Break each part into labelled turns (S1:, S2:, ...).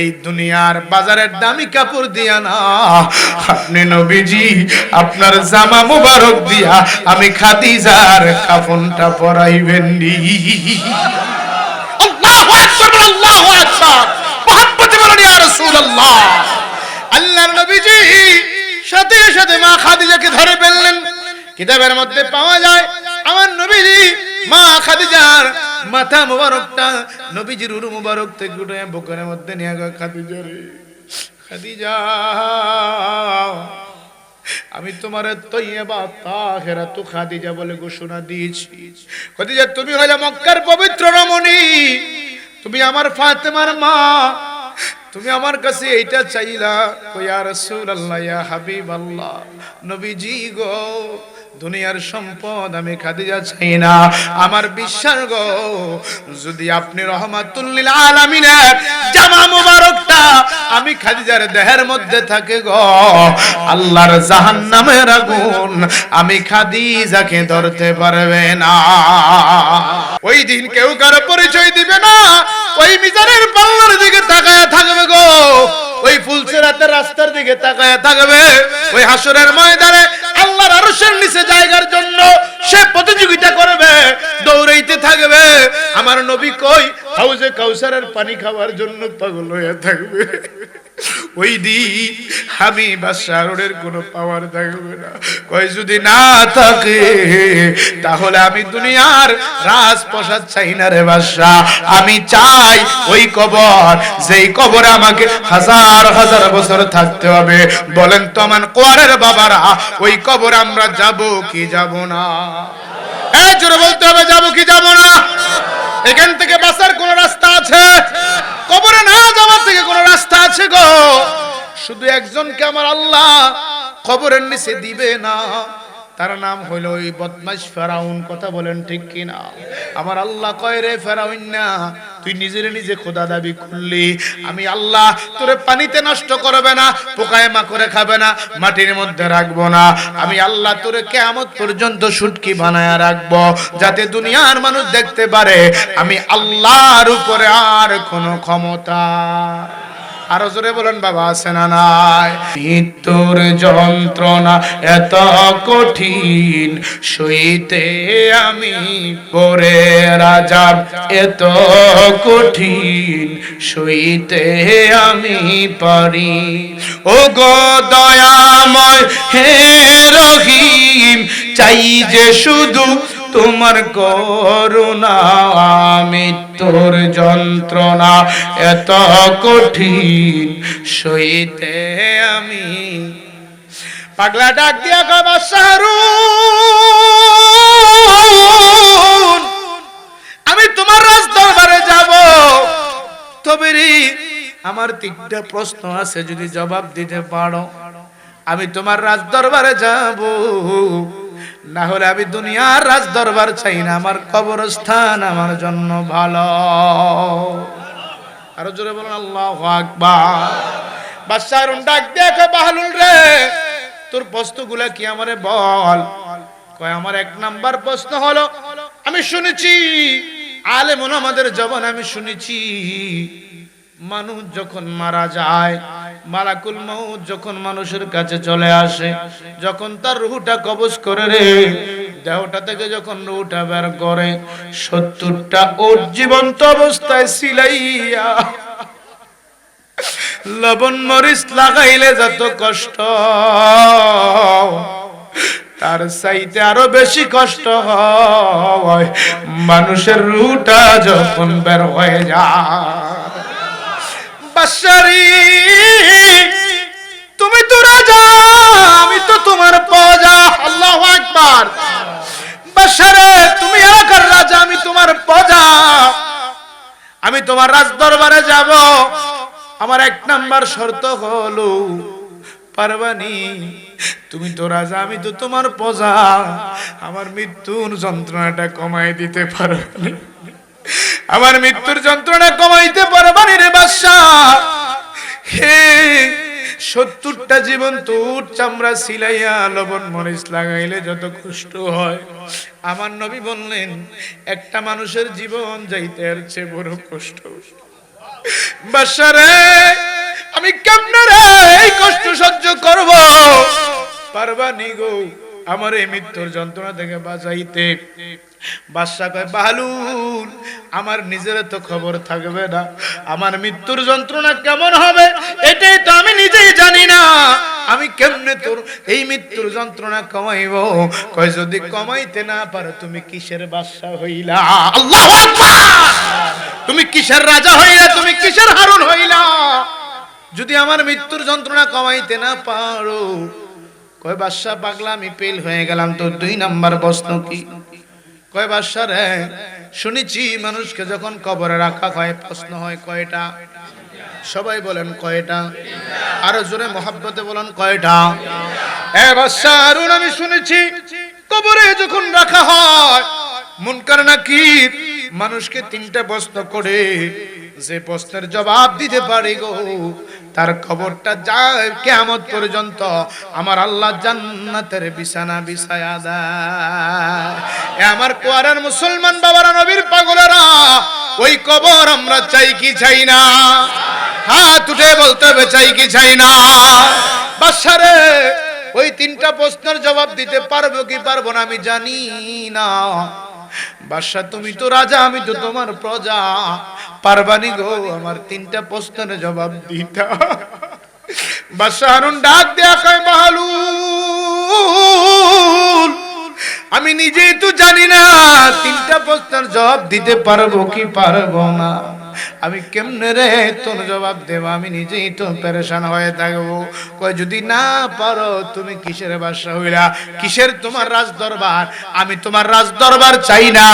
S1: এই দুনিয়ার বাজারের দামি কাপড় দিয়া না, আপনি নবীজি আপনার জামা মুবারক দিয়া আমি খাদিজার কাফনটা পরাইবেন নি। আল্লাহু আকবার, আল্লাহু আকবার, মুহাম্মদে বলেন ইয়া রাসূলুল্লাহ। আল্লাহর নবীজি সাথে সাথে মা খাদিজাকে ধরে ফেললেন। কিতাবের মধ্যে পাওয়া যায় আমার নবীজি মা খাদিজার মাথা মুবারকটা নবীজির উরু মুবারক থেকে উঠে বুকের মধ্যে নিয়ে গেল। খাদিজা রে, খাদিজা, আমি তোমার তৈয়বা তাহেরা তু খাদিজা বলে ঘোষণা দিয়েছি। খাদিজা, তুমি হলে মক্কার পবিত্র রমণী, তুমি আমার ফাতেমার মা, তুমি আমার কাছে এইটা চাইলা। ও ইয়া রাসূলুল্লাহ, ইয়া হাবিবাল্লাহ, নবীজি গো, দুনিয়ার সম্পদ আমি খাদিজা চাই না, আমার বিশ্বাস গো, যদি আপনি রহমাতুল লিল আলামিনের জামা মুবারকটা আমি খাদিজার দেহের মধ্যে থাকে গো, আল্লাহর জাহান্নামের আগুন আমি খাদিজাকে ধরতে পারবে না। ওই দিন কেউ কারো পরিচয় দিবে না, ওই মিজানের পাল্লার দিকে তাকায় থাকবে গো, ওই ফুলসেরাতের রাস্তার দিকে তাকায় থাকবে, ওই হাসরের ময়দানে আল্লাহর আরশের নিচে জায়গার জন্য সে প্রতিযোগিতা করবে, দৌড়াইতে থাকবে। আমার নবী কই হাউজে কাউসারের পানি খাওয়ার জন্য পাগল হয়ে থাকবে। ওই দিন আমি বাদশাহর কোনো পাওয়ার থাকবে না। কই যদি না থাকে তাহলে আমি দুনিয়ার রাজপ্রাসাদ চাই না রে বাদশাহ, আমি চাই ওই কবর, যেই কবরে আমাকে হাজার হাজার বছর থাকতে হবে। বলেন তো আমার কোয়ারের বাবারা, ওই কবরে আমরা যাব কি যাব না? এই জোরে বলতে হবে, যাব কি যাব না? এখান থেকে বাঁচার কোন রাস্তা আছে? কবরে না যাওয়ার থেকে কোন রাস্তা আছে গো? শুধু একজনকে আমার আল্লাহ কবরের নিচে দিবে না, তার নাম হইল ওই বদমাশ ফেরাউন। কথা বলেন ঠিক কিনা? আমার আল্লাহ কয়, রে ফেরাউন না, তুই নিজের নিজে খোদা দাবি করলি, আমি আল্লাহ তোরে পানিতে নষ্ট করবে না, পোকায় মাকড়ে খাবে না, মাটির মধ্যে রাখবো না, আমি আল্লাহ তোরে কিয়ামত পর্যন্ত শুটকি বানায়া রাখবো, যাতে দুনিয়ার মানুষ দেখতে পারে আমি আল্লাহর উপরে আর কোনো ক্ষমতা। আরো জোরে বলেন বাবা, আছে না নাই? মৃত্যুর যন্ত্রণা এত কঠিন সইতে আমি পরে রাজা, এত কঠিন সইতে আমি পারি। ও গো দয়াময় হে রহিম, চাই যে শুধু তোমার করুণা, মৃত্যুর যন্ত্রণা এত কঠিন সইতে আমি। পাগলা ডাক দিয়া গো বাদশাহরুন, আমি তোমার রাজ দরবারে যাব, তবে রে আমার তিনটা প্রশ্ন আছে, যদি জবাব দিতে পারো আমি তোমার রাজ দরবারে যাব, না হলে আমি দুনিয়ার রাজ দরবার চাই না, আমার কবরস্থান আমার জন্য ভালো। আরো জোরে বলুন আল্লাহু আকবার। বাদশাহর ডাক দেখো, বাহলুল রে, তোর প্রশ্নগুলা কি আমারে বল। কয়, আমার এক নাম্বার প্রশ্ন হলো, আমি শুনেছি আলেম ওলামাদের জবান আমি শুনেছি, মানুষ যখন মারা যায়, মালাকুল মউত যখন মানুষের কাছে চলে আসে, যখন তার রূহটা কবজ করে রে, দেহটা থেকে যখন রূহটা বের করে, ৭০টা ওট জীবন্ত অবস্থায় সিলাইয়া লবণ মরিচ লাগাইলে যত কষ্ট, তার চাইতে আরো বেশি কষ্ট হয় মানুষের রূহটা যখন বের হয়ে যায়। বাদশাহী, তুমি তো রাজা, আমি তো তোমার প্রজা। আল্লাহু আকবার। বাদশারে, তুমি এলাকার রাজা, আমি তোমার প্রজা, আমি তোমার রাজ দরবারে যাব, আমার এক নাম্বার শর্ত হলো, পারবানি? তুমি তো রাজা, আমি তো তোমার প্রজা, আমার মৃত্যুর যন্ত্রণাটা কমাই দিতে পারবানি? আমার মৃত্যুর যন্ত্রণা কমাইতে পারবানি রে বাদশাহ? হে, ৭০টা জীবন্ত উট চামড়া সিলাইয়া লবণ মরিচ লাগাইলে যত কষ্ট হয়, আমার নবী বললেন একটা মানুষের জীবন যাইতে এর চেয়ে বড় কষ্ট বাদশা রে আমি কেমনে রে এই কষ্ট সহ্য করব? পারবানি গো আমার এই মৃত্যুর যন্ত্রণা থেকে বাঁচাইতে। বাদশা কয় বাহলুল আমার নিজের তো খবর থাকবে না, আমার মৃত্যুর যন্ত্রণা কেমন হবে এটাই তো আমি নিজেই জানি না, আমি কেমনে তোর এই মৃত্যুর যন্ত্রণা কমাইব? কয় যদি কমাইতে না পারো তুমি কিসের বাদশা হইলা? আল্লাহু আকবার! তুমি কিসের রাজা হইলা? তুমি কিসের হারুন হইলা? যদি আমার মৃত্যুর যন্ত্রণা কমাইতে না পারো। কয় বাদশা পাগলা আমি পেল হয়ে গেলাম, তো 2 নাম্বার প্রশ্ন কি? কয় বাদশা রে শুনেছি মানুষকে যখন কবরে রাখা হয় প্রশ্ন হয় কয়টা? সবাই বলেন কয়টা? আরো জোরে মোহাব্বতে বলেন কয়টা? এ বাদশা হারুন আমি শুনেছি কবরে যখন রাখা হয় মুনকার নাকির মানুষকে 3টা প্রশ্ন করে, যে প্রশ্নের জবাব দিতে পারে গো তার কবরটা যায় কিয়ামত পর্যন্ত আমার আল্লাহ জান্নাতের বিছানা বিছায়া দেয়। এ আমার কোয়ারের মুসলমান বাবারা, নবীর পাগলেরা, ওই কবর আমরা চাই কি চাই না? হাত উঠে বলতে হবে চাই কি চাই না? বাদশা রে ওই 3টা প্রশ্নের জবাব দিতে পারবো কি পারবো না আমি জানি না। বাদশা তুমি তো রাজা, আমি তো তোমার প্রজা, পারবানি গো আমার 3টা প্রশ্নের জবাব দিতা? বাদশা হারুন ডাক দেয়া কয় বাহলুল আমি নিজেই তো জানি না 3টা প্রশ্নের জবাব দিতে পারবো কি পারবো না, আমি কেমনে রে তোর জবাব দেব? আমি নিজেই তো পেরেশান হয়ে থাকবো। কয় যদি না পারো তুমি কিসের বাদশা হইলা? কিসের তোমার রাজ দরবার? আমি তোমার রাজ দরবার চাই না,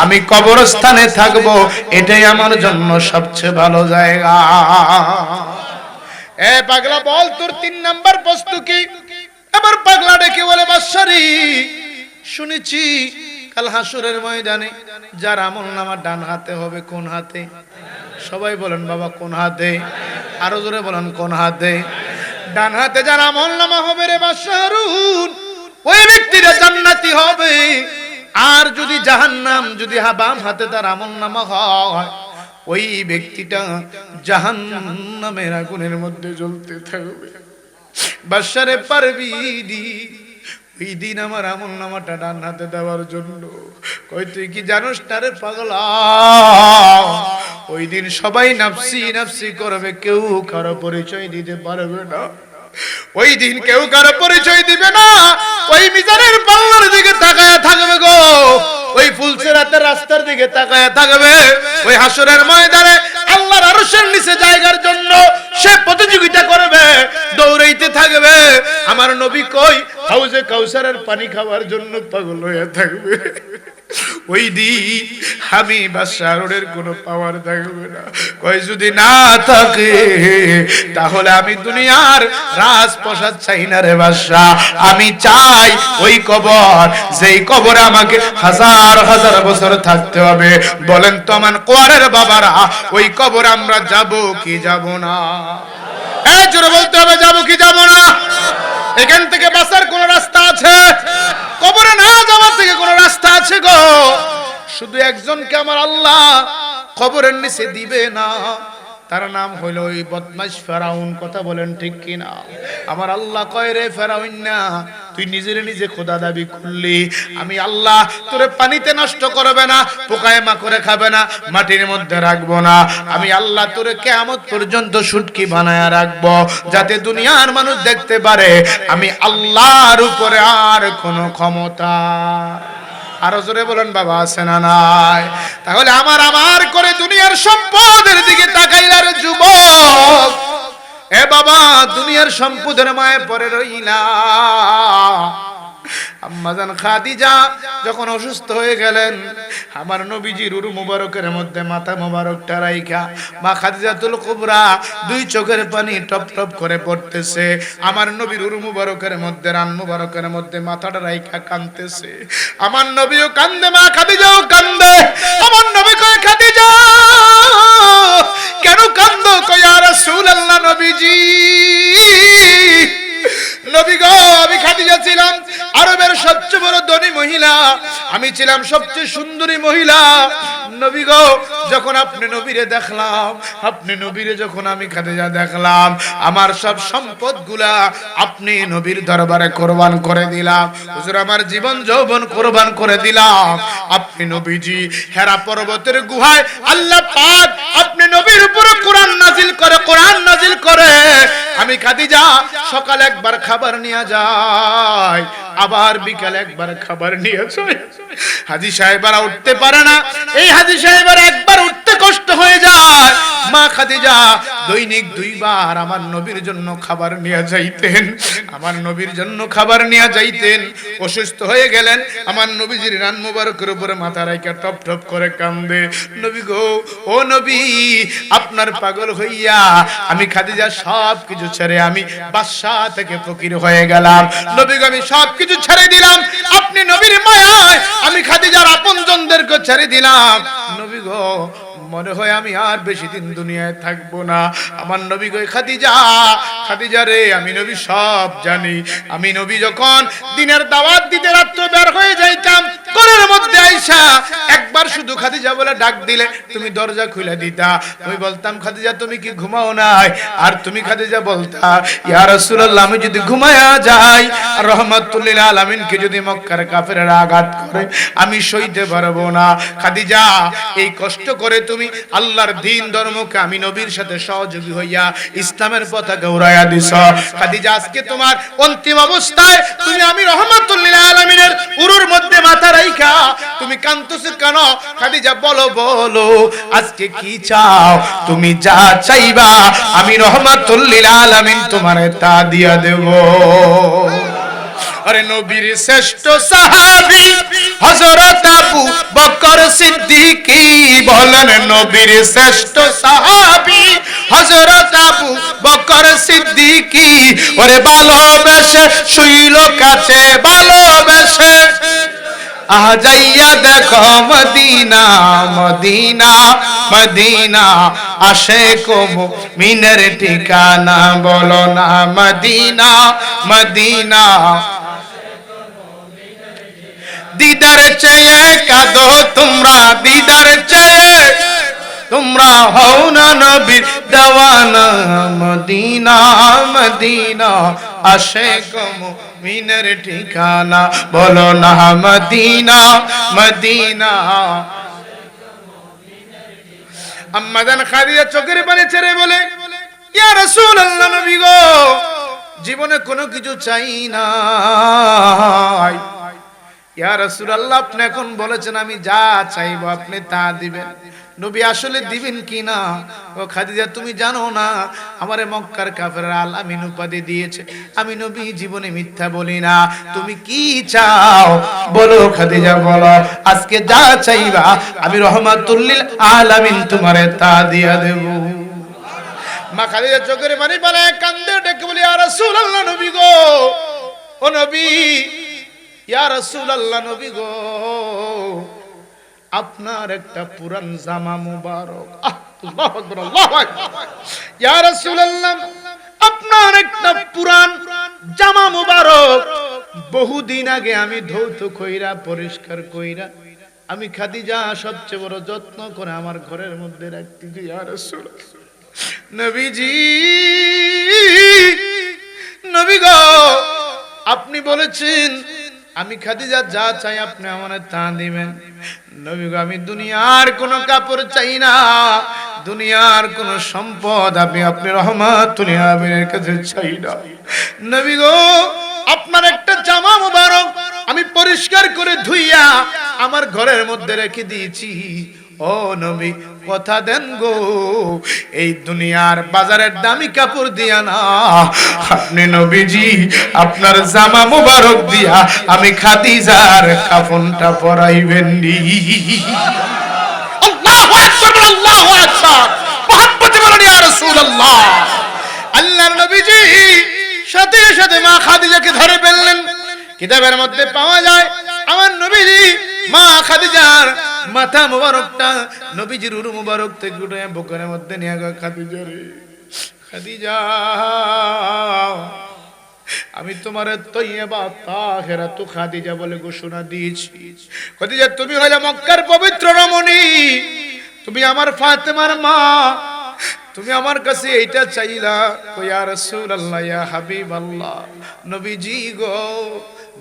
S1: আমি কবরস্থানে থাকবো, এটাই আমার জন্য সবচেয়ে ভালো জায়গা। এ পাগলা বল তোর 3 নাম্বার প্রশ্ন কি? এবার পাগলা ডেকে বলে বাদশারি শুনেছি কাল হাসরের ময়দানে যার আমলনামা ডান হাতে হবে। কোন হাতে? সবাই বলেন বাবা কোন হাতে? আরো জোরে বলেন কোন হাতে? ডান হাতে যার আমলনামা হবে রে বাদশা হারুন ওই ব্যক্তিরা জান্নাতি হবে। আর যদি জাহান্নাম, যদি বাম হাতে তার আমলনামা হয় ওই ব্যক্তিটা জাহান্নামের আগুনের মধ্যে জ্বলতে থাকবে। বাদশা রে পারবি ওই দিন আমার আমলনামাটা ডান হাতে দেওয়ার জন্য? কই তুই কি জানোস না রে পাগলা, ওই দিন সবাই নাফসি নাফসি করবে, কেউ কারো পরিচয় দিতে পারবে না। ওই দিন কেউ কারো পরিচয় দিবে না, ওই মিজানের পাল্লার দিকে তাকায়া থাকবে গো, ওই ফুলসেরাতের রাস্তার দিকে তাকায়া থাকবে। ওই হাসরের ময়দানে আল্লাহর আরশের নিচে জায়গার জন্য সে প্রতিযোগিতা করবে, দৌড়াইতে থাকবে। আমার নবী কই হাউজে কাউসারের পানি খাওয়ার জন্য পাগল হয়ে থাকবে। ওই দিন আমি বাদশাহর কোনো পাওয়ার থাকবে না। কই যদি না থাকে তাহলে আমি দুনিয়ার রাজপ্রাসাদ চাই না রে বাদশা, আমি চাই ওই কবর, যেই কবরে আমাকে হাজার হাজার বছর থাকতে হবে। বলেন তো আমার কোয়ারের বাবারা, ওই কবরে আমরা যাব কি যাব না? এই জোরে বলতে হবে যাব কি যাব না? এখান থেকে বাঁচার কোন রাস্তা আছে? কবরে না যাওয়ার থেকে কোন রাস্তা আছে গো? শুধু একজনকে আমার আল্লাহ কবরের নিচে দিবে না, তার নাম হইল ওই বদমাশ ফেরাউন। কথা বলেন ঠিক কিনা? আমার আল্লাহ কয় রে ফেরাউন না, তুই নিজের নিজে খোদা দাবি করলি, আমি আল্লাহ তোরে পানিতে নষ্ট করবে না, পোকায় মাকড়ে খাবে না, মাটির মধ্যে রাখবো না, আমি আল্লাহ তোরে কিয়ামত পর্যন্ত শুটকি বানায়া রাখবো, যাতে দুনিয়ার মানুষ দেখতে পারে আমি আল্লাহর উপরে আর কোনো ক্ষমতা। আরো জোরে বলেন বাবা আছে না নাই? তাহলে আমার করে দুনিয়ার সম্পদের দিকে তাকাইলার যুবক, এ বাবা দুনিয়ার সম্পদের মায়ে পড়ে রইলা। আম্মাজান খাদিজা যখন অসুস্থ হয়ে গেলেন, আমার নবীজির উরু মুবারকের মধ্যে মাথা মুবারকটা রাইখা মা খাদিজাতুল কুবরা 2 চোখের পানি টপ টপ করে পড়তেছে। আমার নবীর উরু মুবারকের মধ্যে, রান মুবারকের মধ্যে মাথাটা রাইখা কাঁদতেছে। আমার নবীও কান্দে, মা খাদিজাও কান্দে। আমার নবী কয় খাদিজা কেন কান্দো? কয় ইয়া রাসূলুল্লাহ, নবীজি নবী গো, আমি খাদিজা ছিলাম আরবের সবচেয়ে বড় ধনী মহিলা, আমি ছিলাম সবচেয়ে সুন্দরী মহিলা। নবী গো, যখন আপনি নবীরে দেখলাম, আপনি নবীরে যখন আমি খাদিজা দেখলাম, আমার সব সম্পদগুলা আপনি নবীর দরবারে কোরবান করে দিলাম। হুজুর আমার জীবন যৌবন কোরবান করে দিলাম। আপনি নবীজি হেরা পর্বতের গুহায় আল্লাহ পাক আপনি নবীর উপরে কোরআন নাজিল করে আমি খাদিজা সকাল একবার খাবার নিয়ে যাই, আবার বিকাল একবার খাবার নিয়ে যাই। হাজী সাহেবরা উঠতে পারে না, এই হাজী সাহেবরা একবার উঠতে কষ্ট হয়ে যায়। মা খাদিজা দৈনিক 2 বার আমার নবীর জন্য খাবার নিয়ে যাইতেন, আমার নবীর জন্য খাবার নিয়ে যাইতেন। অসুস্থ হয়ে গেলেন, আমার নবীজির রান মোবারকের উপরে মাথা রাইখা টপ টপ করে কান্দে, নবী গো, ও নবী, আপনার পাগল হইয়া আমি খাদিজা সব কিছু ছেড়ে আমি বাদশা থেকে ফকির হয়ে গেলাম। নবী গো, আমি সব কিছু ছেড়ে দিলাম, আপনি নবীর মায়ায় আমি খাদিজার আপনজনদেরকে ছেড়ে দিলাম। নবী গো, মনে হয় আমি আর বেশি দিন দুনিয়ায় থাকবো না। আমার নবী গো, খাদিজা রে, আমি নবী সব জানি। আমি নবী যখন দিনের দাওয়াত দিতে রাত্র বের হয়ে যাইতাম, ঘরের মধ্যে আইসা একবার শুধু খাদিজা বলে ডাক দিলে তুমি দরজা খুলে দিতা। আমি বলতাম, খাদিজা তুমি কি ঘুমাও নাই? আর তুমি খাদিজা বলতা, ইয়া রাসূলুল্লাহ, আমি যদি ঘুমায়া যাই, রাহমাতুল লিল আলামিনকে যদি মক্কার কাফেররা আঘাত করে আমি সইতে পারবো না। খাদিজা, এই কষ্ট করে তুমি আল্লাহর দ্বীন ধর্মকে আমি নবীর সাথে সহযোগী হইয়া ইসলামের পতাকা উড়াইয়া দিছ। খাদিজা, আজকে তোমার অন্তিম অবস্থায় তুমি আমি রাহমাতুল লিল আলামিনের উরুর মধ্যে মাথা রাইখা তুমি কাঁদতেছ কেন? খাদিজা বলো বলো, আজকে কি চাও? তুমি যা চাইবা আমি রাহমাতুল লিল আলামিন তোমারে তা দিয়া দেব। আরে নবীর শ্রেষ্ঠ সাহাবী হযরত আবু বকর সিদ্দিকী বলেন, নবীর শ্রেষ্ঠ সাহাবী হযরত আবু বকর সিদ্দিকী, ওরে ভালোবেসে শুইল কাছে, ভালোবেসে যাইয়া দেখো মদিনা, মদিনা, মদিনা আশিক মুমিনের ঠিকানা, বলো না মদিনা, মদিনা। দিদার চেয়ে কাঁদো তোমরা, দিদার চেয়ে তোমরা হও না নবীর দেওয়ানা, মদিনা, মদিনা আশিক মুমিনের ঠিকানা, বলো না মদিনা, মদিনা। আম্মা জান খাদিজা চোখের পানি ছেড়ে বলে, ইয়া রাসূলুল্লাহ, নবী গো, জীবনে কোনো কিছু চাই না। ইয়া রাসূলুল্লাহ, আপনি এখন বলেছেন আমি যা চাইবো আপনি তা দিবেন। নবী আসলে দিবেন কিনা? ও খাদিজা, তুমি জানো না আমারে মক্কার কাফেররা আল আমিন উপাধি দিয়েছে, আমি নবী জীবনে মিথ্যা বলি না। তুমি কি চাও বলো খাদিজা, বলো, আজকে যা চাইবা আমি রাহমাতুল লিল আলামিন তোমারে তা দিয়া দেব। মা খাদিজা চোখের পানি ফেলে কান্দে ডেকে বলি, ইয়া রাসূলুল্লাহ, নবী গো, ও নবী, ইয়া রাসূলুল্লাহ, নবী গো, আপনার একটা পুরান জামা মুবারক, আল্লাহু আকবার, আল্লাহু আকবার, ইয়া রাসূলুল্লাহ, আপনার একটা পুরান জামা মুবারক বহুদিন আগে আমি ধৌত কইরা পরিষ্কার কইরা আমি খাদিজা সবচেয়ে বড় যত্ন করে আমার ঘরের মধ্যে রাখতেছি। ইয়া রাসূলুল্লাহ, নবীজি, নবী গো, আপনি বলেছেন আমি খাদিজা যা চাই আপনি আমারে তা দিবেন। নবী গো, আমি দুনিয়ার কোনো কাপড় চাই না, দুনিয়ার কোনো সম্পদ আমি আপনি রাহমাতুল লিল আলামিনের কাছে চাই না। নবী গো, আপনার একটা জামা মুবারক আমি পরিষ্কার করে ধুইয়া আমার ঘরের মধ্যে রেখে দিয়েছি। ও নবী, কথা দেন গো, এই দুনিয়ার বাজারের দামি কাপড় দিয়া না, আপনি নবীজি আপনার জামা মুবারক দিয়া আমি খাদিজার কাফনটা পরাইবেন নি। আল্লাহু আকবার, আল্লাহু আকবার, মুহাম্মদ বলেন, ইয়া রাসূলুল্লাহ। আল্লাহর নবীজি সাথে সাথে মা খাদিজাকে ধরে ফেললেন। কিতাবের মধ্যে পাওয়া যায় আমার নবীজি মা খাদিজার মাথা মুবারকটা নবীজির উরু মুবারক থেকে উঠে বুকের মধ্যে নিয়ে গেল। খাদিজা রে, খাদিজা, আমি তোমার তৈয়বা তাহেরা তু খাদিজা বলে ঘোষণা দিয়েছি। খাদিজা তুমি হলে মক্কার পবিত্র রমণী, তুমি আমার ফাতেমার মা, তুমি আমার কাছে এইটা চাইলা। ইয়া রাসূলুল্লাহ, ইয়া হাবিবাল্লাহ, নবীজি গো,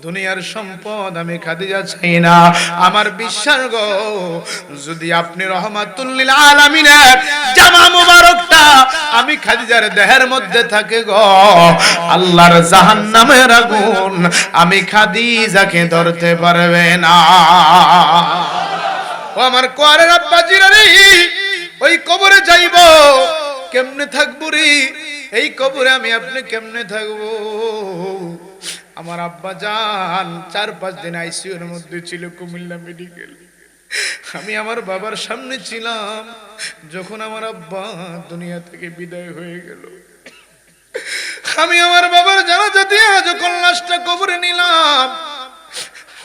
S1: দুনিয়ার সম্পদ আমি খাদিজা চাই না। আমার বিশ্বাস গো, যদি আপনি রহমাতুল লিল আলামিনের জামা মুবারকটা আমি খাদিজার দেহের মধ্যে থাকে গো, আল্লাহর জাহান্নামের আগুন আমি খাদিজাকে ধরতে পারবে না। ও আমার কোয়ারের আব্বাজিরা রে, ওই কবরে যাইব কেমনে থাকবো রে? এই কবরে আমি আপনি কেমনে থাকবো? আমার আব্বা জান 4-5 দিন আইসিইউর মধ্যে ছিল কুমিল্লা মেডিকেল। আমি আমার বাবার সামনে ছিলাম যখন আমার আব্বা দুনিয়া থেকে বিদায় হয়ে গেল। আমি আমার বাবার জানাজা দিয়া যখন লাশটা কবরে নিলাম,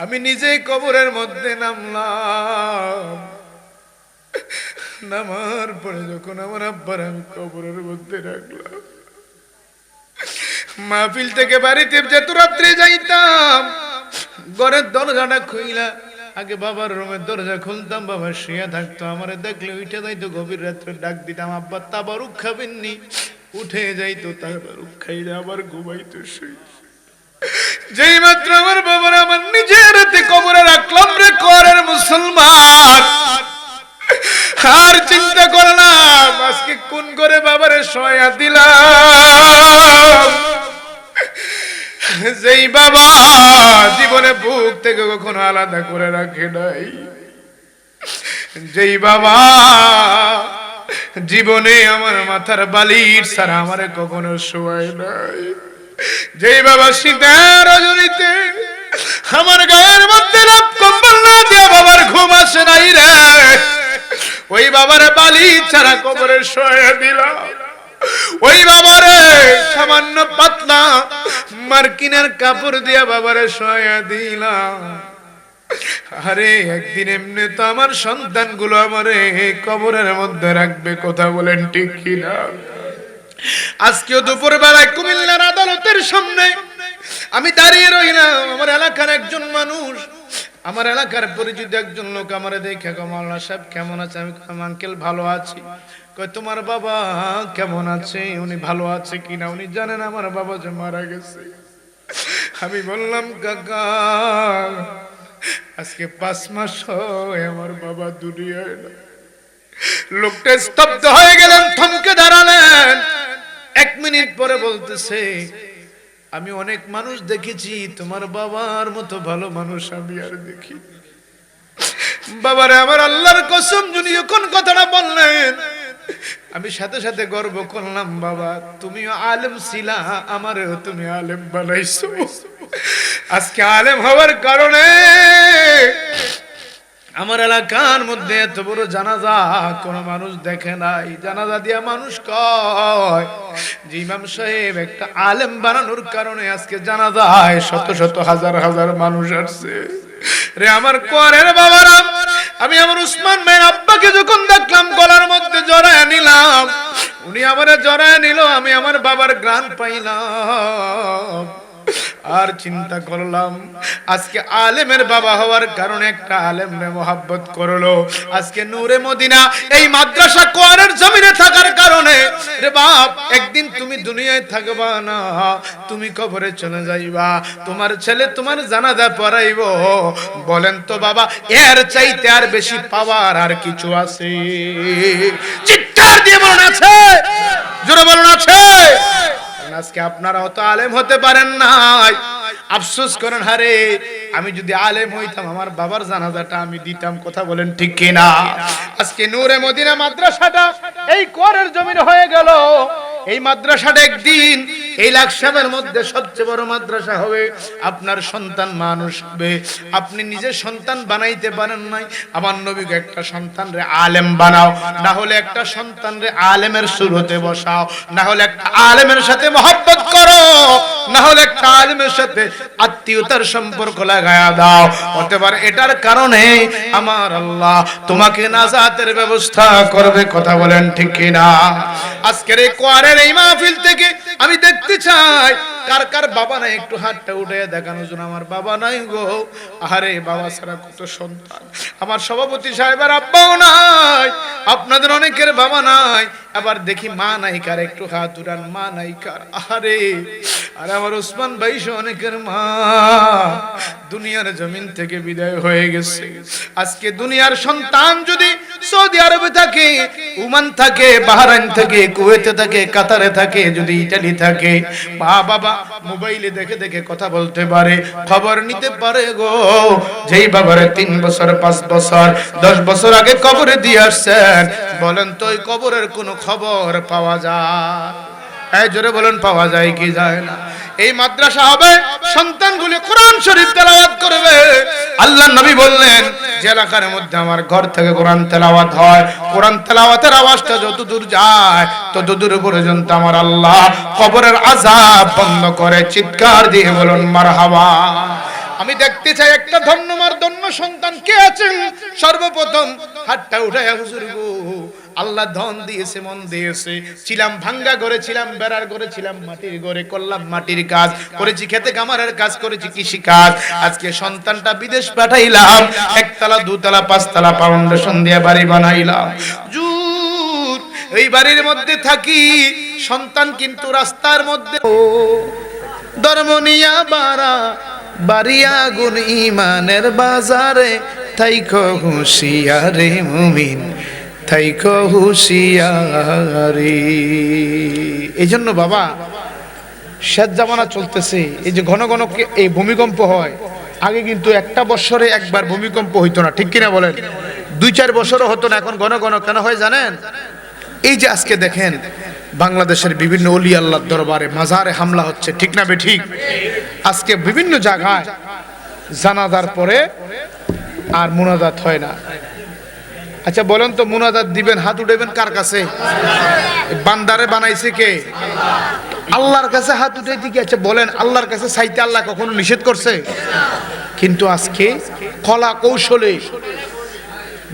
S1: আমি নিজেই কবরের মধ্যে নামলাম। নামার পরে যখন আমার আব্বার আমি কবরের মধ্যে রাখলাম, মাহফিল থেকে বাড়িতে যেত রাত্রে যাইতাম, ঘরের দরজাটা খুইলা আগে বাবার রুমের দরজা খুলতাম, বাবা শুয়ে থাকতো, আমারে দেখলে উঠে যাইতো, গভীর রাত্রে ডাক দিতাম, আব্বা তাবারুক খাবেননি? উঠে যাইতো, তাবারুক খাইলে আবার ঘুমাইতো, শুই। যেই মাত্র আমার বাবার আমার নিজের হাতে কবরে রাখলাম রে কোয়ারের মুসলমান, আর চিন্তা করলাম আজকে কোন করে বাবারে শোয়া দিলাম। যেই বাবা জীবনে বুক থেকে কখনো আলাদা করে রাখে নাই, যেই বাবা জীবনে আমার মাথার বালির ছাড়া আমারে কখনো শোয়ায় নাই, যেই বাবা শীতের রজনীতে আমার গায়ের মধ্যে রাত কম্বল না দিয়ে বাবার ঘুম আসে নাই রে, ওই বাবার বালি ছাড়া কবরে শোয়া দিলাম। ওই বাবারে সামান্য পাতলা মার্কিনের কাপড় দিয়া বাবারে শোয়া দিলাম। আরে একদিন এমনি তো আমার সন্তানগুলো আমারে কবরের মধ্যে রাখবে, কথা বলেন ঠিক কিনা? আজকেও দুপুর বেলায় কুমিল্লার আদালতের সামনে আমি দাঁড়িয়ে রইলাম। আমার এলাকার একজন মানুষ, আমার এলাকার পরিচিত একজন লোক আমারে দেখে, মাওলানা সাহেব কেমন আছে? আমি আঙ্কেল ভালো আছি। কই তোমার বাবা কেমন আছে? উনি ভালো আছে কিনা উনি জানেন, আমার বাবা যে মারা গেছে। আমি বললাম কাকা আজকে 5 মাস হয় আমার বাবা দুনিয়ায় না। লোকটা স্তব্ধ হয়ে গেলেন, থমকে দাঁড়ালেন। 1 মিনিট পরে বলতেছে, আমি অনেক মানুষ দেখেছি, তোমার বাবার মতো ভালো মানুষ আমি আর দেখি। বাবারে আমার আল্লাহর কসম, যিনি যখন কথাটা বললেন আমি সাথে সাথে গর্ব করলাম, বাবা তুমিও আলেম ছিলা, আমারেও তুমি আলেম বানাইছো। আজকে আলেম হওয়ার কারণে আমার এলাকার মধ্যে এত বড় জানাজা কোন মানুষ দেখে নাই। জানাজা দিয়া মানুষ কয় যে ইমাম সাহেব একটা আলেম বানানোর কারণে আজকে জানাজায় শত শত হাজার হাজার মানুষ আসছে রে। আমার কোয়ারের বাবারা, আমি আমার উসমান ভাইয়ের আব্বাকে যখন দেখলাম গলার মধ্যে জড়ায় নিলাম, উনি আমারে জড়ায় নিল, আমি আমার বাবার গ্রাণ পাইলাম। আর চিন্তা করলাম আজকে আলেমের বাবা হওয়ার কারণে একটা আলেমরে মোহাব্বত করলো। আজকে নূরে মদিনা এই মাদ্রাসা কোয়ারের জমিনে থাকার কারণে রে বাপ, একদিন তুমি দুনিয়ায় থাকবা না, তুমি কবরে চলে যাইবা, তোমার ছেলে তোমার জানাজা পড়াইবো। বলেন তো বাবা, এর চাইতে আর বেশি পাওয়ার আর কিছু আছে? চিৎকার দিয়ে বলুন আছে, জোরে বলুন আছে। আজকে আপনারা অত আলেম হতে পারেন নাই, আফসোস করেন, হারে আমি যদি আলেম হইতাম আমার বাবার জানাজাটা আমি দিতাম, কথা বলেন ঠিক কিনা? আজকে নূরে মদিনা মাদ্রাসাটা এই কোয়ারের জমিন হয়ে গেল। এই মাদ্রাসাটা একদিন এই লাকসামের মধ্যে সবচেয়ে বড় মাদ্রাসা হবে। আপনার সন্তান মানুষ হবে, আপনি নিজে সন্তান বানাইতে পারেন নাই, আমার নবীকে একটা সন্তান রে আলেম বানাও, না হলে একটা সন্তান রে আলেমের সুরতে বসাও, না হলে একটা আলেমের সাথে মহব্বত করো, না হলে একটা আলেমের সাথে আত্মীয়তার সম্পর্ক লাগায়া দাও। হতে পারে এটার কারণে আমার আল্লাহ তোমাকে নাজাতের ব্যবস্থা করবে, কথা বলেন ঠিক কিনা? আজকের এই কোয়ারের এই মাহফিল থেকে আমি দেখতে দেখতে চাই কার কার বাবা নাই, একটু হাতটা উঠে দেখানোর জন্য। আমার বাবা নাই গো। আরে বাবা ছাড়া কত সন্তান। আমার সভাপতি সাহেবের আব্বাও নাই, আপনাদের অনেকের বাবা নাই। আবার দেখি মা নাই কার, একটু হাত উঠান, মা নাই কার। আরে আরে আমার ওসমান ভাই অনেকের মা দুনিয়ার জমিন থেকে বিদায় হয়ে গেছে। আজকে দুনিয়ার সন্তান যদি সৌদি আরবে থাকে, ওমান থাকে, বাহরাইন থাকে, কুয়েতে থাকে, কাতারে থাকে, যদি ইতালি থাকে, মা বাবা মোবাইলে দেখে দেখে কথা বলতে পারে, খবর নিতে পারে গো। যেই বাবারে 3 বছর 5 বছর 10 বছর আগে কবরে দিয়ে আসছেন, বলেন তো ওই কবরের কোনো খবর পাওয়া যায়? এই জোরে বলেন, পাওয়া যায় কি যায় না? এই মাদ্রাসা হবে, সন্তানগুলো কোরআন শরীফ তেলাওয়াত করবে। আল্লাহর নবী বললেন যে এলাকার মধ্যে আমার ঘর থেকে কোরআন তেলাওয়াত হয়, কোরআন তেলাওয়াতের আওয়াজটা যত দূর যায় তত দূর পর্যন্ত আমার আল্লাহ কবরের আযাব বন্ধ করে। চিৎকার দিয়ে বলুন মারহাবা। আমি দেখতে চাই একটা ধন্য সন্তান কে আছেন? সর্বপ্রথম হাতটা উঠায়া হুজুর গো, আল্লাহ ধন দিয়েছে, মন দিয়েছে, ছিলাম ভাঙ্গা ঘরে, ছিলাম বেড়ার ঘরে, ছিলাম মাটির ঘরে, করলাম মাটির কাজ করেছি, খেতে কামারের কাজ করেছি, কৃষি কাজ। আজকে সন্তানটা বিদেশ পাঠাইলাম, 1 তলা 2 তলা 5 তলা ফাউন্ডেশন দিয়ে বাড়ি বানাইলাম। জুর এই বাড়ির মধ্যে থাকি, সন্তান কিন্তু রাস্তার মধ্যে ধর্মনিয়া বাড়া বাড়িয়া গুণ ইমানের বাজারে, থাইকো হুঁশিয়ারে মুমিন, থাইকো হুঁশিয়ারি। এই জন্য বাবা শেষ জামানা চলতেছে, এই যে ঘন ঘন এই ভূমিকম্প হয়। আগে কিন্তু একটা বছরে একবার ভূমিকম্প হইতো না, ঠিক কিনা বলেন? 2-4 বছরও হতো না, এখন ঘন ঘন কেন হয় জানেন? এই যে আজকে দেখেন বাংলাদেশের বিভিন্ন ওলি আল্লাহর দরবারে মাজারে হামলা হচ্ছে, ঠিক না বেঠিক? আজকে বিভিন্ন জায়গায় জানাজার পরে আর মুনাজাত হয় না। আচ্ছা বলেন তো, মুনাজাত দিবেন, হাত উঠাবেন কার কাছে? বান্দারে বানাইছে কে? আল্লাহর কাছে হাত উঠাইতে কি? আচ্ছা বলেন, আল্লাহর কাছে চাইতে আল্লাহ কখনো নিষেধ করছে? কিন্তু আজকে কলা কৌশলে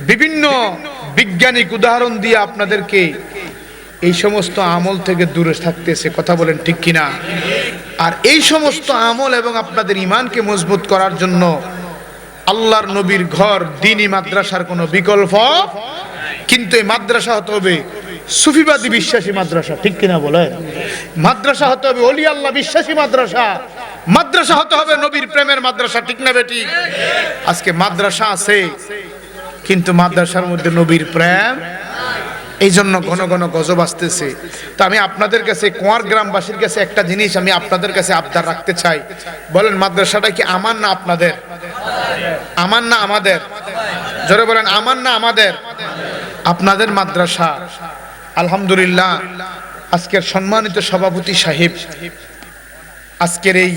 S1: বিভিন্ন বৈজ্ঞানিক উদাহরণ দিয়ে আপনাদেরকে এই সমস্ত আমল থেকে দূরে থাকতেছে। কথা বলেন ঠিক কিনা? আর এই সমস্ত আমল এবং আপনাদের ঈমানকে মজবুত করার জন্য আল্লাহর নবীর ঘর দ্বীনি মাদ্রাসার কোনো বিকল্প। কিন্তু এই মাদ্রাসা হতে হবে সুফিবাদী বিশ্বাসী মাদ্রাসা, ঠিক কিনা বলেন? মাদ্রাসা হতে হবে ওলি আল্লাহ বিশ্বাসী মাদ্রাসা, মাদ্রাসা হতে হবে নবীর প্রেমের মাদ্রাসা, ঠিক না বেটি? আজকে মাদ্রাসা আছে কিন্তু মাদ্রাসার মধ্যে নবীর প্রেম, এই জন্য ঘন ঘন গজব আসতেছে। তো আমি আপনাদের কাছে, কোয়ার গ্রামবাসীর কাছে একটা জিনিস আমি আপনাদের কাছে আবদার রাখতে চাই। বলেন, মাদ্রাসাটা কি আমার না আপনাদের? আমার না আমাদের? জোরে বলেন, আমার না আমাদের? আপনাদের মাদ্রাসা। আলহামদুলিল্লাহ, আজকের সম্মানিত সভাপতি সাহেব, আজকের এই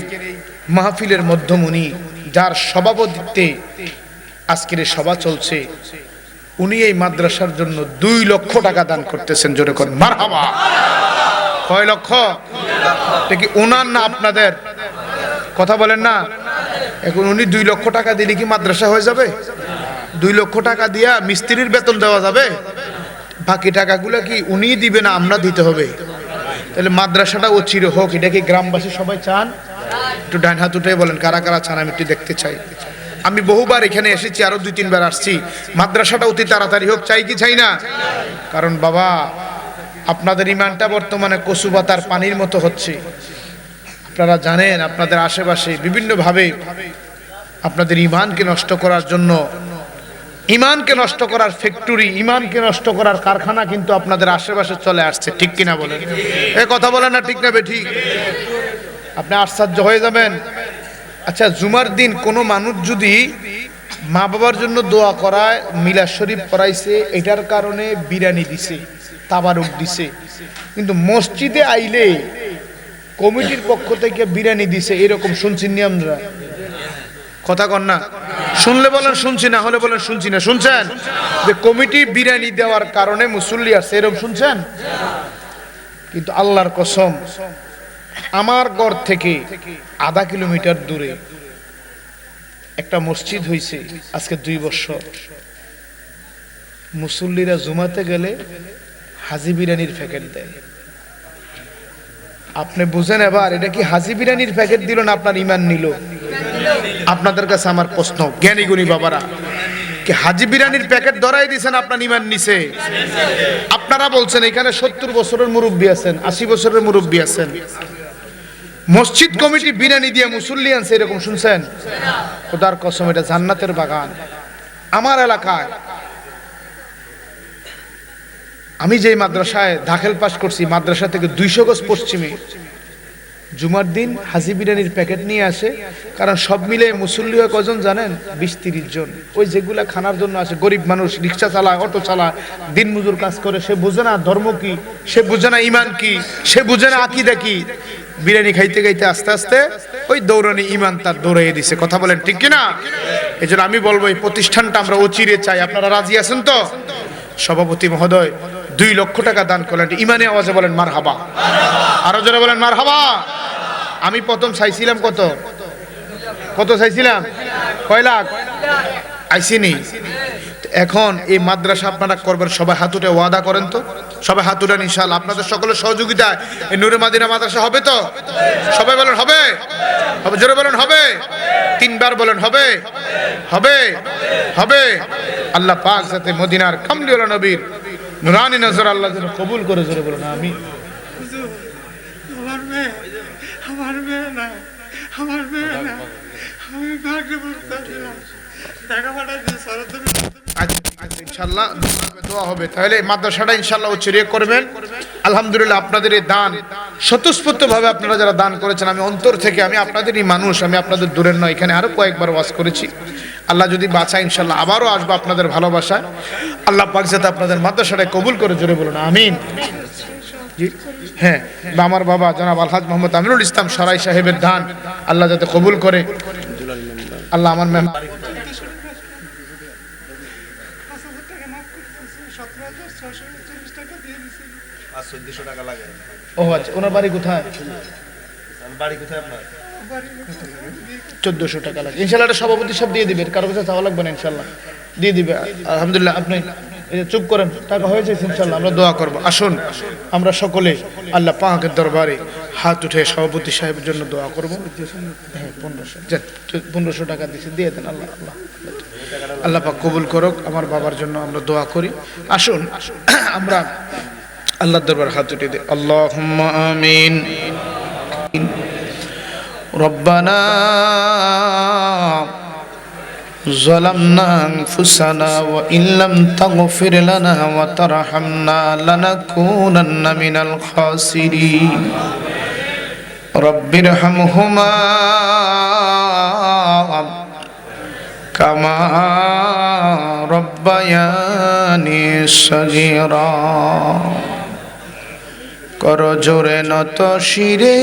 S1: মাহফিলের মধ্যমণি, যার সভাপতিত্বে আজকের এই সভা চলছে, উনি এই মাদ্রাসার জন্য 2 লক্ষ টাকা দান করতেছেন। জোরে করেন মারহাবা। কয় লক্ষ? এটা কি ওনার না আপনাদের? কথা বলেন না। এখন উনি 2 লক্ষ টাকা দিলে কি মাদ্রাসা হয়ে যাবে? 2 লক্ষ টাকা দিয়া মিস্ত্রির বেতন দেওয়া যাবে? বাকি টাকাগুলো কি উনি দিবে না আমরা দিতে হবে? তাহলে মাদ্রাসাটা অচির হোক, এটা কি গ্রামবাসী সবাই চান? একটু ডান হাত উঠে বলেন কারা কারা চান, আমি একটু দেখতে চাই। আমি বহুবার এখানে এসেছি, আরো 2-3 বার আসছি। মাদ্রাসাটা অতি তাড়াতাড়ি হোক, চাই কি চাই না? কারণ বাবা, আপনাদের ঈমানটা বর্তমানে কচু পাতার পানির মতো হচ্ছে। আপনারা জানেন, আপনাদের আশেপাশে বিভিন্নভাবে আপনাদের ঈমানকে নষ্ট করার জন্য, ঈমানকে নষ্ট করার ফ্যাক্টরি, ঈমানকে নষ্ট করার কারখানা কিন্তু আপনাদের আশেপাশে চলে আসছে, ঠিক কিনা বলেন? এই কথা বলেন না, ঠিক না বেঠিক? আপনি আশ্চর্য হয়ে যাবেন। আচ্ছা, জুমার দিন কোনো মানুষ যদি মা বাবার জন্য দোয়া করায়, মিলাদ শরীফ পড়াইছে, এটার কারণে বিরিয়ানি দিছে, তাবারুক দিছে, কিন্তু মসজিদে আইলে কমিটির পক্ষ থেকে বিরিয়ানি দিছে, এরকম শুনছি নি আমরা? কথা কন না? শুনলে বলেন শুনছি, না হলে বলেন শুনছি না। শুনছেন যে কমিটি বিরিয়ানি দেওয়ার কারণে মুসল্লি আসছে, এরকম শুনছেন? কিন্তু আল্লাহর কসম, আমার ঘর থেকে আধা কিলোমিটার দূরে একটা মসজিদ হয়েছে আজকে 2 বছর। মুসল্লিরা জুমাতে গেলে হাজি বিরিয়ানির প্যাকেট দেয়। আপনি বুঝেন এবার, এটা কি হাজি বিরিয়ানির প্যাকেট দিল না আপনার ইমান নিল? আপনাদের কাছে আমার প্রশ্ন, জ্ঞানী গুণী বাবারা, কি হাজি বিরিয়ানির প্যাকেট ধরাই দিয়েছেন আপনার ইমান নিছে? আপনারা বলছেন এখানে 70 বছরের মুরব্বী আছেন, 80 বছরের মুরব্বী আছেন, মসজিদ কমিটি বিরিয়ানি দিয়ে মুসল্লি আনছে, এরকম শুনছেন? খোদার কসম, এটা জান্নাতের বাগান। আমার এলাকায় আমি যে মাদ্রাসায় দাখিল পাস করছি, মাদ্রাসা থেকে 200 গজ পশ্চিমে জুমার দিন হাজি বিরিয়ানির প্যাকেট নিয়ে আসে। কারণ সব মিলে মুসল্লি হয় কজন জানেন? 20-30 জন। ওই যেগুলা খানার জন্য আসে, গরিব মানুষ, রিক্সা চালায়, অটো চালায়, দিন মজুর কাজ করে, সে বুঝে না ধর্ম কি, সে বুঝে না ইমান কি, সে বুঝে না আকীদা কি। বিরিয়ানি খাইতে খাইতে আস্তে আস্তে ওই দৌড়ানি ইমান তার দৌড়াইয়ে দিছে। কথা বলেন ঠিক কিনা? এই জন্য আমি বলবো এই প্রতিষ্ঠানটা আমরা অচিরে চাই। আপনারা রাজি আছেন তো? সভাপতি মহোদয় 2 লক্ষ টাকা দান করলেন, ইমানে আওয়াজে বলেন মারহাবা, আরো জোরে বলেন মারহাবা। আমি প্রথম চাইছিলাম কত চাইছিলাম? কয় লাখ? আইসিনি। এখন এই মাদ্রাসা আপনারা করবেন, সবাই হাত উঠে ওয়াদা করেন তো, সবাই হাত উঠান ইনশাআল্লাহ। আপনাদের সকলের সহযোগিতায় এই নূরে মাদিনা মাদ্রাসা হবে তো? সবাই বলেন হবে, হবে, জোরে বলেন হবে, 3 বার বলেন হবে, হবে, হবে। আল্লাহ পাক যাতে মদিনার কামলিওয়ালা নবীর নুরানি নজর আল্লাহ যেন কবুল করে, জোরে বলেন আমিন।
S2: আমার মেয়ে না, আমার মেয়ে না, আমি ভাগ্যে বলতেছিলাম টাকা পাঠাইতে সরকারি।
S1: আচ্ছা ইনশাআল্লাহ দোয়া হবে। তাহলে মাদ্রাসাটা ইনশাআল্লাহ উচ্চরিয়ে করবেন। আলহামদুলিল্লাহ আপনাদের এই দান স্বতঃস্ফূর্তভাবে আপনারা যারা দান করেছেন, আমি অন্তর থেকে, আমি আপনাদেরই মানুষ, আমি আপনাদের দূরের নয়। এখানে আরো কয়েকবার ওয়াজ করেছি। আল্লাহ যদি বাঁচায় ইনশাআল্লাহ আবারও আসবো আপনাদের ভালোবাসায়। আল্লাহ পাক যাতে আপনাদের মাদ্রাসাটায় কবুল করে, জোরে বলুন আমিন। জি হ্যাঁ, আমার বাবা জনাব আলহাজ মোহাম্মদ আমিনুল ইসলাম সরাই সাহেবের দান আল্লাহ যাতে কবুল করে। আল্লাহ আমার ম্যাম ও আচ্ছা, ওনার বাড়ি কোথায়?
S3: বাড়ি কোথায় আপনার?
S1: 1400 টাকা লাগে ইনশাআল্লাহ। এটা সভাপতি সব দিয়ে দিবে, কারো কাছে চাওয়া লাগবে না, ইনশাআল্লাহ দিয়ে দিবে। আলহামদুলিল্লাহ। আপনি এই যে চুপ করেন, টাকা হয়েছে ইনশাআল্লাহ, আমরা দোয়া করব। আসুন আমরা সকলে আল্লাহ পাকের দরবারে হাত উঠে সভাপতি সাহেবের জন্য দোয়া করব। হ্যাঁ 1500 টাকা দিয়েছে, দিয়ে দেন। আল্লাহ আল্লাহ আল্লাহ পাক কবুল করুক। আমার বাবার জন্য আমরা দোয়া করি। আসুন আমরা আল্লাহর দরবারে হাত উঠে দিই। আল্লাহুম্মা আমিন। রব্বানা ظلمنا أنفسنا وإن لم تغفر لنا وترحمنا لنكونن من الخاسرين رب ارحمهما كما ربياني صغيرا করো জোরে নত শিরে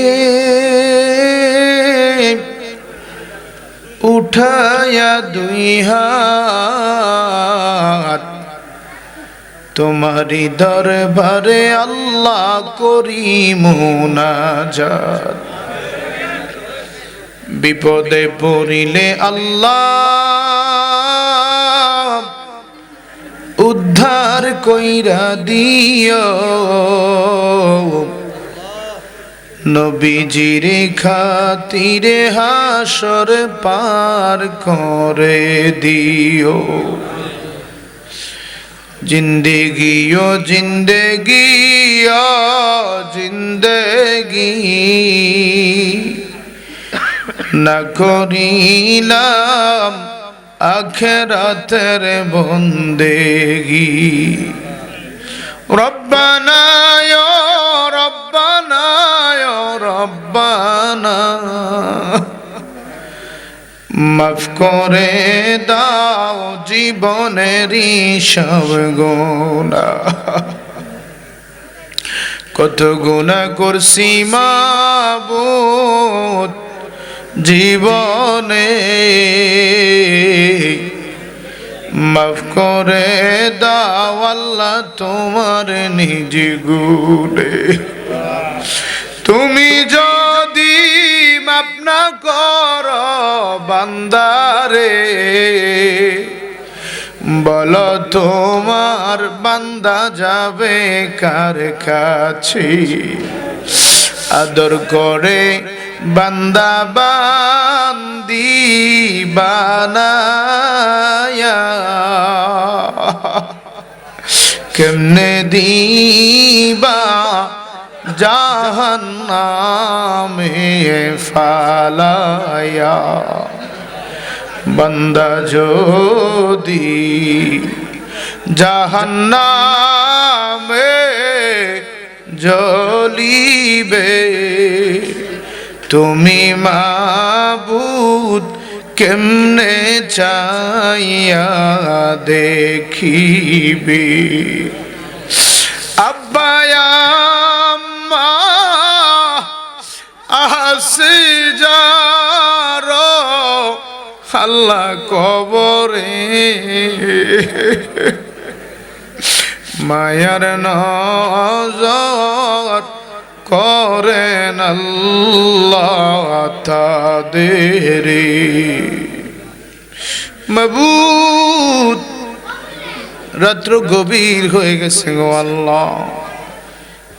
S1: উঠায়া 2 হাত তোমারি দরবারে আল্লাহ করি মুনাজাত। বিপদে পড়িলে আল্লাহ উদ্ধার কইরা দিও, নবীজির খাতিরে হাসর পার করে দিও। জিন্দেগি ও জিন্দেগি ও জিন্দেগি না করিলাম আখিরাতের বন্দেগি। রব্বানা ইয়া রব্বানা ইয়া রব্বানা মাফ করে দাও জীবনেরই সব গুনাহ। কত গুনাহ করছি মাবুদ জীবনে, মাফ করে দাও আল্লাহ তোমার নিজ গুণে। তুমি যদি মাফ না করো বান্দারে, বলো তোমার বান্দা যাবে কার কাছে? আদর করে বান্দা বান্দি বানায়া কেমনে দিবা জাহান্নামে ফালায়া বান্দা যদি জাহান্নামে জ্বলিবে তুমি মাবুদ কেমনে চাইয়া দেখিবে আব্বা আম্মা আসে যারো আল্লাহ কবরে মায়ার নজর করেন আল্লাহ তাদের মাবুদ রাত্র গভীর হয়ে গেছে গো আল্লাহ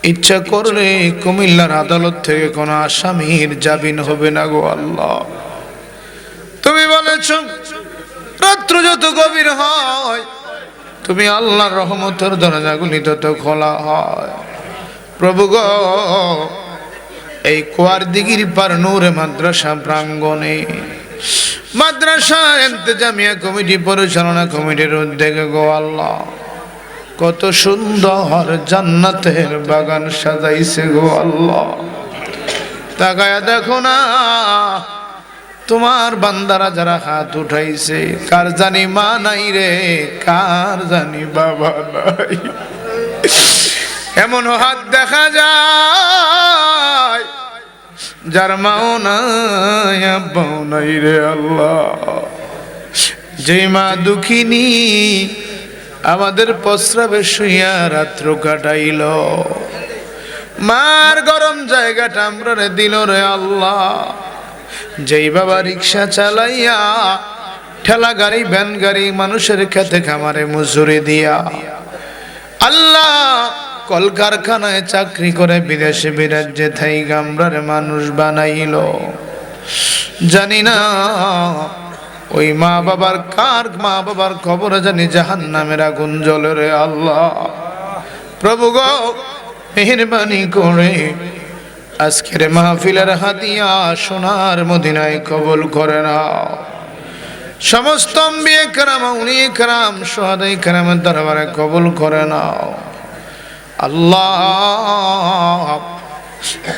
S1: ইচ্ছা করলে কুমিল্লার আদালত থেকে কোনো আসামির জামিন হবে না গো আল্লাহ তুমি বলেছ রাত্র যত গভীর হয় তুমি আল্লাহর রহমতের দরজাগুলি তত খোলা হয় প্রভু গো এই কুয়ার দিঘির পার নূরে মাদ্রাসা প্রাঙ্গণে মাদ্রাসা ইন্তেজামিয়া কমিটি পরিচালনা কমিটির উদ্যোগে গো আল্লাহ কত সুন্দর জান্নাতের বাগান সাজাইছে গো আল্লাহ তাকায়া দেখো না তোমার বান্দারা যারা হাত উঠাইছে কার জানি মা নাই রে কার জানি বাবা নাই এমন হাত দেখা যায় যার মাও নাই আব্বাও নাই রে আল্লাহ যে মা দুঃখিনী আমাদের প্রস্রাবে শুইয়া রাত্র কাটাইল মার গরম জায়গাটা আমরা দিল রে আল্লাহ যেই বাবা রিক্সা চালাইয়া ঠেলা গাড়ি ভ্যান গাড়ি মানুষের খেতে খামারে মজুরি দিয়া আল্লাহ কলকারখানায় চাকরি করে বিদেশে বিরাজ্যে থাই গামরার মানুষ বানাইল জানি না ওই মা বাবার কবরে জানি জাহান্নামের আগুন জ্বলে রে আল্লাহ প্রভু গো মেহেরবানি করে আজকের মাহফিলের হাদিয়া সোনার মদিনায় কবুল করে নাও সমস্ত আম্বিয়া کرام আউলিয়া کرام শুহাদা کرامের দরবারে কবুল করে নাও আল্লাহ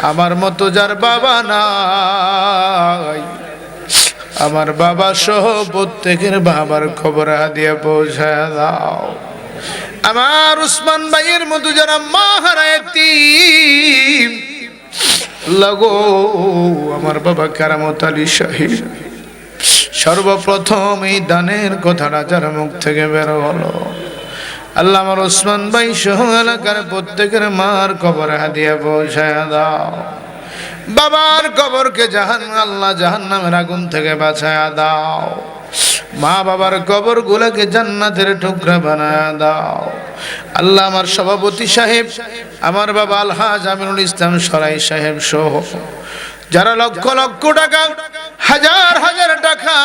S1: আমার মতো যার বাবা নাই আমার বাবা সহ প্রত্যেকের বাবার খবর হাদিয়া পৌঁছায় দাও আমার উসমান ভাইয়ের মতো যারা মা হারা এতিম লাগো আমার বাবা কারামত আলী শাহী সর্বপ্রথম এই দানের কথাটা যার মুখ থেকে বের হলো আল্লাহ আমার উসমান ভাই সহ এলাকার প্রত্যেকের মার কবর হাদিয়া পৌঁছায় দাও বাবার কবরকে আল্লাহ জাহান্নামের আগুন থেকে বাঁচায়া দাও মা বাবার কবর গুলাকে জান্নাতের টুকরা বানায়া দাও আল্লাহ আমার সভাপতি সাহেব আমার বাবা আলহাজ আমিনুল ইসলাম সরাই সাহেব সহ যারা লক্ষ লক্ষ টাকা হাজার হাজার টাকা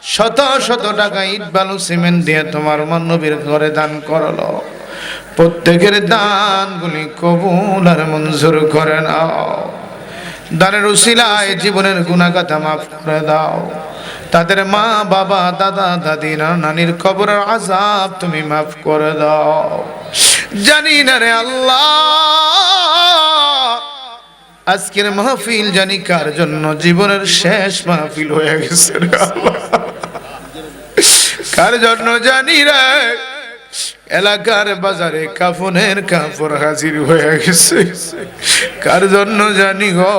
S1: শত শত টাকা ইট বালু সিমেন্ট দিয়ে তোমার নবীর ঘরে দান করলো প্রত্যেকের দানগুলি কবুল আর মঞ্জুর করে নাও দানের উসিলায় জীবনের গুনাহগাথা মাফ করে দাও তাদের মা বাবা দাদা দাদি নানির কবরের আযাব তুমি মাফ করে দাও জানি না রে আল্লাহ আজকের মাহফিল জানি কার জন্য জীবনের শেষ মাহফিল হয়ে গেছে রে আল্লাহ কার জন্য জানি রে এলাকার বাজারে কাফনের কাপড় হাজির হয়ে গেছে কার জন্য জানি গো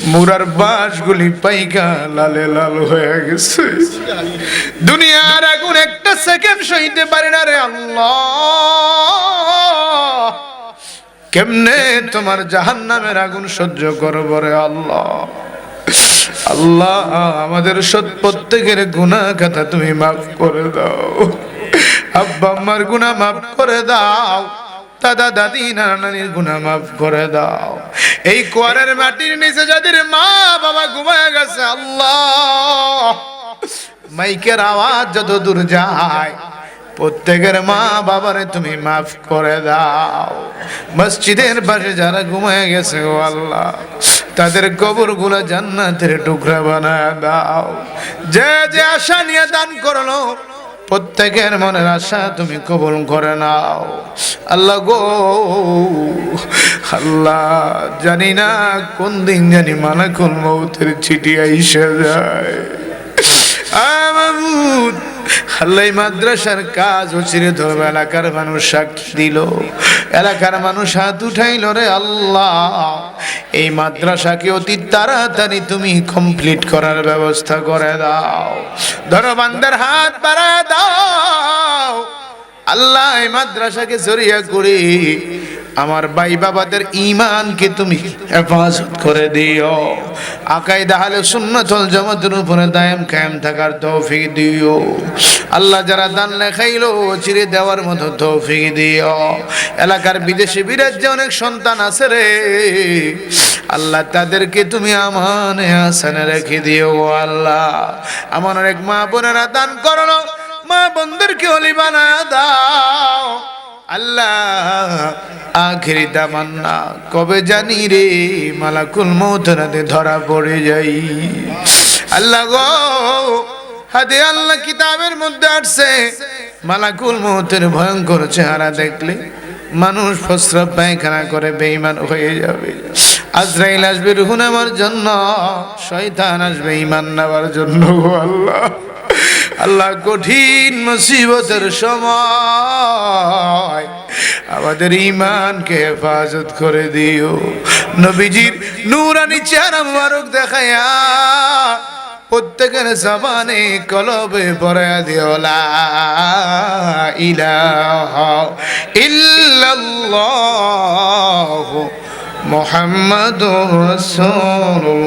S1: মুরার বাঁশগুলি পাইকা লালে লাল হয়ে গেছে দুনিয়ার আগুন একটা সেকেন্ড সইতে পারে না রে আল্লাহ কেমনে তোমার জাহান্নামের আগুন সহ্য করব রে আল্লাহ আল্লাহ আমাদের প্রত্যেকের গুনাহ খাতা তুমি মাফ করে দাও আব্বা আম্মার গুনাহ মাফ করে দাও দাদা দাদি নানা নানির গুনাহ মাফ করে দাও। এই কুয়ারের মাটির নিচে যাদের মা বাবা ঘুমায় গেছে আল্লাহ, মাইকের আওয়াজ যত দূর যায় প্রত্যেকের মা বাবারে তুমি মাফ করে দাও। মসজিদের পাশে যারা ঘুমায় গেছে ও আল্লাহ, তাদের কবরগুলো জান্নাতের টুকরা বানায় দাও। যে যে আশা নিয়ে দান করলো প্রত্যেকের মনের আশা তুমি কবুল করে নাও আল্লাহ গো। আল্লাহ জানি না কোন দিন জানি মালাকুল মউতের চিঠি আইসা যায়। আল্লাহ মাদ্রাসার কাজ চিরে ধরবে, এলাকার মানুষ সাক্ষী দিল, এলাকার মানুষ হাত উঠাইল রে আল্লাহ। এই মাদ্রাসাকে অতি তাড়াতাড়ি তুমি কমপ্লিট করার ব্যবস্থা করে দাও। ধরো বান্দার হাত বাড়ায় দাও আল্লাহ। এই মাদ্রাসাকে জড়িয়ে করি আমার ভাই বাবাদের ঈমানকে তুমি হেফাজত করে দিও। আকাইদা আহলে সুন্নাত ওয়াল জামাতের উপরে দায়েম কায়েম থাকার তৌফিক দিও আল্লাহ। যারা দান লেখাইলো চিরে দেওয়ার মতো তৌফিক দিও। এলাকার বিদেশে বিরাজ্যে অনেক সন্তান আছে রে আল্লাহ, তাদেরকে তুমি আমানে হাসানে রেখে দিও আল্লাহ। আমার অনেক মা বোনেরা দান করলো, মা বোনদেরকে ওলি বানায় দাও আল্লাহ। আখিরি তামান্না কবে জানি রে মালাকুল মউত রাতে ধরা পড়ে যাই আল্লাহ গো। হাদে আল্লাহ কিতাবের মধ্যে আসছে মালাকুল মউতের ভয়ঙ্কর চেহারা দেখলে মানুষ প্রস্রাব পায়খানা করে বেঈমান হয়ে যাবে। আজরাইল আসবে রূহ নেওয়ার জন্য, শয়তান আসবে ঈমান নেওয়ার জন্য গো আল্লাহ। আল্লাহ কঠিন মুসিবতের সময় আমাদের ঈমানকে হেফাজত করে দিও। নবীজির নূরানি চেহারা মুবারক দেখায়া প্রত্যেকের জবানে কলবে পড়ায়া দিও লা ইলাহা ইল্লাল্লাহু মুহাম্মাদুর রাসূলুল্লাহ।